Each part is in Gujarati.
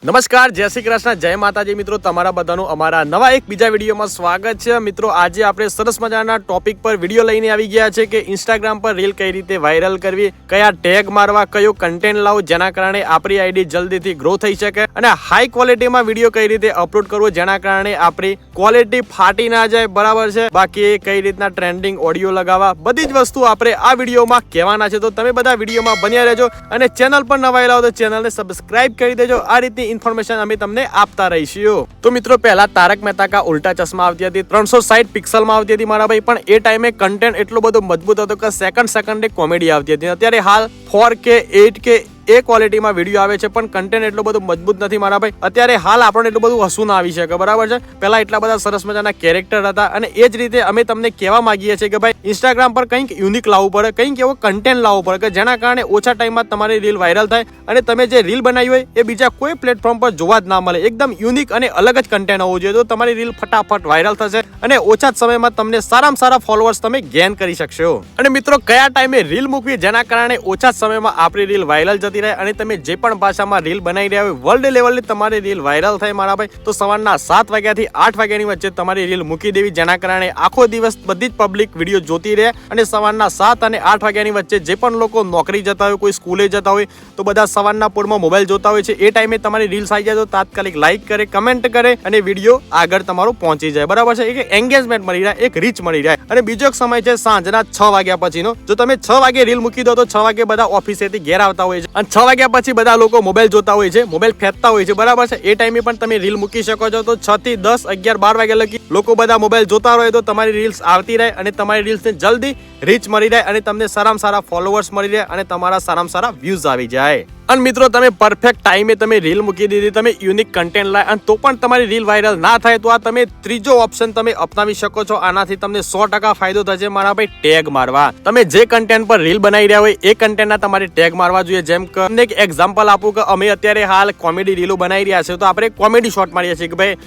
નમસ્કાર, જય શ્રી કૃષ્ણ, જય માતાજી મિત્રો. તમારા બધાનું અમારા નવા એક બીજા વિડીયોમાં સ્વાગત છે. મિત્રો આજે આપણે સરસ મજાના ટોપિક પર વિડીયો લઈને આવી ગયા છે કે ઇન્સ્ટાગ્રામ પર રીલ કઈ રીતે વાયરલ કરવી, કયા ટેગ મારવા, કયો કન્ટેન્ટ લાવવું જેના કારણે આપણી આઈડી જલ્દીથી ગ્રો થઈ શકે, અને હાઈ ક્વોલિટીમાં વિડીયો કઈ રીતે અપલોડ કરવો જેના કારણે આપણી ક્વોલિટી ફાટી ના જાય. બરાબર છે. બાકી કઈ રીતના ટ્રેન્ડિંગ ઓડિયો લગાવવા, બધી જ વસ્તુ આપણે આ વિડીયોમાં કહેવાના છે. તો તમે બધા વિડીયોમાં બન્યા રહેજો અને ચેનલ પર નવા આવ્યા હો તો ચેનલને સબસ્ક્રાઇબ કરી દેજો. આ રીતની ઇન્ફોર્મેશન અમે તમને આપતા રહીશું. તો મિત્રો પહેલા તારક મહેતા કા ઉલ્ટા ચશ્મા આવતી હતી, 360 પિક્સલમાં આવતી હતી મારા ભાઈ, પણ એ ટાઈમે કન્ટેન્ટ એટલો બધો મજબૂત હતો કે સેકન્ડ કોમેડી આવતી હતી. અત્યારે હાલ 4K 8K એ ક્વોલિટીમાં વિડીયો આવે છે, પણ કન્ટેન્ટ એટલો બધો મજબૂત નથી મારા ભાઈ. અત્યારે હાલ આપણને એટલું બધું હસવું ના આવી શકે. બરાબર છે. પહેલા એટલા બધા સરસ મજાના કેરેક્ટર હતા, અને એ જ રીતે અમે તમને કહેવા માંગીએ છીએ કે ભાઈ ઇન્સ્ટાગ્રામ પર કંઈક યુનિક લાવવું પડે, કંઈક એવો કન્ટેન્ટ લાવવું પડે કે જેના કારણે ઓછા ટાઈમમાં તમારી રીલ વાયરલ થાય અને તમે જે રીલ બનાવી હોય એ બીજા કોઈ પ્લેટફોર્મ પર જોવા જ ના મળે. એકદમ યુનિક અને અલગ જ કન્ટેન્ટ હોવું જોઈએ, તો તમારી રીલ ફટાફટ વાયરલ થશે અને ઓછા જ સમયમાં તમને સારામાં સારા ફોલોઅર્સ તમે ગેઇન કરી શકશો. અને મિત્રો કયા ટાઈમે રીલ મૂકવી જેના કારણે ઓછા જ સમયમાં આપણી રીલ વાયરલ જતી રહે અને તમે જે પણ ભાષામાં રીલ બનાવી રહ્યા હોય વર્લ્ડ લેવલની તમારી રીલ વાયરલ થાય મારા ભાઈ, તો સવારના 7 વાગ્યાથી 8 વાગ્યાની વચ્ચે તમારી રીલ મૂકી દેવી, જેના કારણે આખો દિવસ બધી જ પબ્લિક વિડીયો જોતી રહે. અને સવારના 7 અને 8 વાગ્યાની વચ્ચે જે પણ લોકો નોકરી જતા હોય, કોઈ સ્કૂલે જતા હોય, તો બધા સવારના પોરમાં મોબાઈલ જોતા હોય છે. એ ટાઈમે તમારી રીલ્સ આવી જાય તો તાત્કાલિક લાઈક કરે, કમેન્ટ કરે અને વિડીયો આગળ તમારો પહોંચી જાય. બરાબર છે. એક એંગેજમેન્ટ મળી જાય, એક રીચ મળી જાય. અને બીજો એક સમય છે સાંજના 6 વાગ્યા પછીનો. જો તમે 6 વાગે રીલ મૂકી દો તો 6 વાગે બધા ઓફિસેથી ઘેર આવતા હોય છે, અને 6 વાગ્યા પછી બધા લોકો મોબાઈલ જોતા હોય છે, મોબાઈલ ફેંકતા હોય છે. બરાબર છે. એ ટાઈમે પણ તમે રીલ મૂકી શકો છો. તો 6 થી 10, 11, 12 વાગ્યા લગી લોકો બધા મોબાઈલ જોતા રહે તો તમારી રીલ્સ આવતી રહે અને તમારી રીલ્સને જલ્દી રીચ મળી જાય અને તમને સારામાં સારા ફોલોઅર્સ મળી રહે અને તમારા સારામાં સારા વ્યૂઝ આવી જાય. અને મિત્રો તમે પરફેક્ટ ટાઈમે તમે રીલ મૂકી દીધી, તમે યુનિક કન્ટેન્ટ લાય અને તો પણ તમારી રીલ વાયરલ ના થાય, તો આ તમે ત્રીજો ઓપ્શન તમે અપનાવી શકો છો. આનાથી તમને 100% ફાયદો થશે મારા ભાઈ, ટેગ મારવા. તમે જે કન્ટેન્ટ પર રીલ બનાવી રહ્યા હોય એ કન્ટેન્ટના તમારે ટેગ મારવા જોઈએ. જેમ કે તમને એક એક્ઝામ્પલ આપું કે અમે અત્યારે હાલ કોમેડી રીલો બનાવી રહ્યા છે, તો આપણે કોમેડી શોર્ટ મારીએ છીએ કે ભાઈ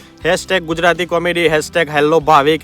#Gujarati comedy, #hello Bhavik,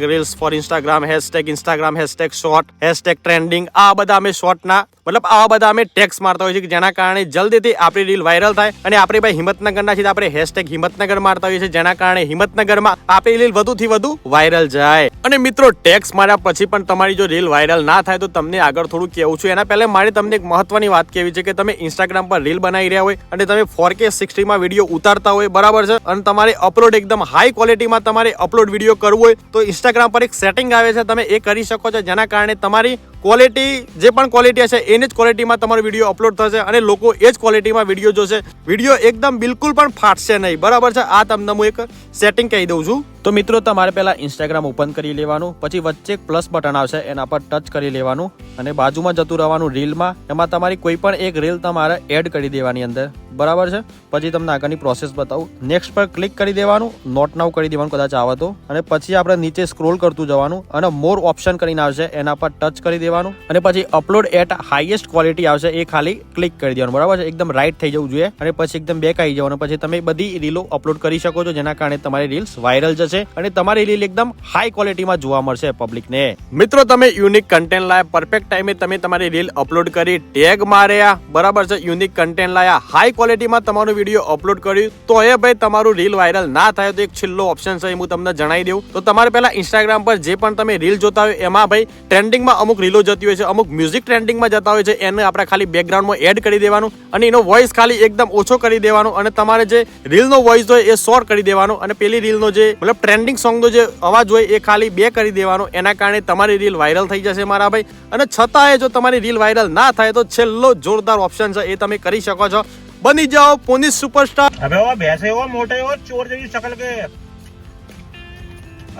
#reels for Instagram, #Instagram, #short, #trending. આ બધા અમે શોર્ટના મતલબ આવા બધા અમે ટેક્સ મારતા હોય છે, જેના કારણે જલ્દીથી આપણી રીલ વાયરલ થાય. અને આપણે ભાઈ હિંમતનગરના છીએ, આપણે #હિંમતનગર મારતા હોઈએ છીએ, જેના કારણે હિંમતનગરમાં આપણી રીલ વધુથી વધુ વાયરલ જાય. અને મિત્રો ટેક્સ માર્યા પછી પણ તમારી જો રીલ વાયરલ ના થાય તો તમને આગળ થોડું કહેવું છું. એના પહેલા મારે તમને એક મહત્વની વાત કહેવી છે કે તમે ઇન્સ્ટાગ્રામ પર રીલ બનાવી રહ્યા હોય અને તમે 4K 60 માં વિડીયો ઉતારતા હોય, બરાબર છે, અને તમારે અપલોડ એકદમ હાઈ ક્વોલિટીમાં તમારે અપલોડ વિડીયો કરવો હોય તો ઇન્સ્ટાગ્રામ પર એક સેટિંગ આવે છે, તમે એ કરી શકો છો, જેના કારણે તમારી ક્વોલિટી જે પણ ક્વોલિટી હશે એની જ ક્વોલિટીમાં તમારો વિડીયો અપલોડ થશે અને લોકો એ જ ક્વોલિટીમાં વિડીયો જોશે. વિડીયો એકદમ બિલકુલ પણ ફાટશે નહીં. બરાબર છે. આ તમને હું એક સેટિંગ કહી દઉં છું. તો મિત્રો તમારે પહેલા ઇન્સ્ટાગ્રામ ઓપન કરી લેવાનું, પછી વચ્ચે એક પ્લસ બટન આવશે, એના પર ટચ કરી લેવાનું અને બાજુમાં જતું રહેવાનું રીલમાં. એમાં તમારી કોઈ પણ એક રીલ તમારે એડ કરી દેવાની અંદર. બરાબર છે. પછી તમને આગળની પ્રોસેસ બતાવું. નેક્સ્ટ પર ક્લિક કરી દેવાનું, નોટ નાઉ કરી દેવાનું કદાચ આવે તો, અને પછી આપણે નીચે સ્ક્રોલ કરતું જવાનું અને મોર ઓપ્શન કરીને આવશે, એના પર ટચ કરી દેવાનું અને પછી અપલોડ એટ હાઈએસ્ટ ક્વોલિટી આવશે, એ ખાલી ક્લિક કરી દેવાનું. બરાબર છે. એકદમ રાઈટ થઈ જવું જોઈએ અને પછી એકદમ બેક આવી જવાનું. પછી તમે બધી રીલો અપલોડ કરી શકો છો, જેના કારણે તમારી રીલ્સ વાયરલ જશે અને તમારી રીલ એકદમ હાઈ ક્વોલિટીમાં જોવા મળશે પબ્લિકને. મિત્રો તમે યુનિક કન્ટેન્ટ લાયા, પરફેક્ટ ટાઈમે તમે તમારી રીલ અપલોડ કરી, ટેગ માર્યા, બરાબર છે, યુનિક કન્ટેન્ટ લાયા, હાઈ ક્વોલિટીમાં તમારો વિડીયો અપલોડ કર્યું, તો એ ભાઈ તમારું રીલ વાયરલ ના થાય તો એક છેલ્લો ઓપ્શન છે, હું તમને જણાવી દઉં. તો તમારે પહેલા ઇન્સ્ટાગ્રામ પર જે પણ તમે રીલ જોતા હોય એમાં ભાઈ ટ્રેન્ડિંગમાં અમુક રીલો જતી હોય છે, અમુક મ્યુઝિક ટ્રેન્ડિંગમાં જતા હોય છે, એને આપણે ખાલી બેકગ્રાઉન્ડમાં એડ કરી દેવાનું અને એનો વોઇસ ખાલી એકદમ ઓછો કરી દેવાનો અને તમારે જે રીલનો વોઇસ હોય એ શોર્ટ કરી દેવાનો અને પેલી રીલનો જે મતલબ ટ્રેન્ડિંગ સોંગનો જે અવાજ હોય એ ખાલી 2 કરી દેવાનો. એના કારણે તમારી રીલ વાયરલ થઈ જશે મારા ભાઈ. અને છતાંય જો તમારી રીલ વાયરલ ના થાય તો છેલ્લો જોરદાર ઓપ્શન છે, એ તમે કરી શકો છો. બની જાઓ પોલીસ સુપરસ્ટાર. अबे वो भैंसे हो मोटे हो चोर जैसी शक्ल के,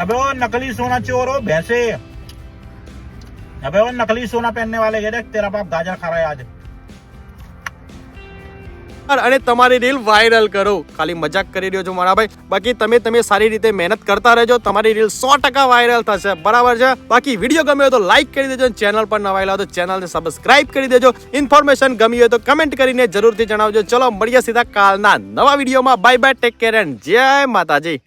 अबे वो नकली सोना चोर हो भैंसे, अबे वो नकली सोना पहनने वाले के देख तेरा बाप गाजर खा रहा है आज. અને તમારી રીલ વાયરલ કરો. ખાલી મજાક કરી રહ્યો છો મારા ભાઈ. બાકી તમે સારી રીતે મહેનત કરતા રહેજો, તમારી રીલ 100% વાયરલ થશે. બરાબર છે. બાકી વિડીયો ગમ્યો તો લાઈક કરી દેજો, ચેનલ પર નવા આવ્યા તો ચેનલને સબસ્ક્રાઇબ કરી દેજો. ઇન્ફોર્મેશન ગમી હોય તો કમેન્ટ કરીને જરૂરથી જણાવજો. ચલો મળીએ સીધા કાલના નવા વિડીયોમાં. Bye bye, take care and જય માતાજી.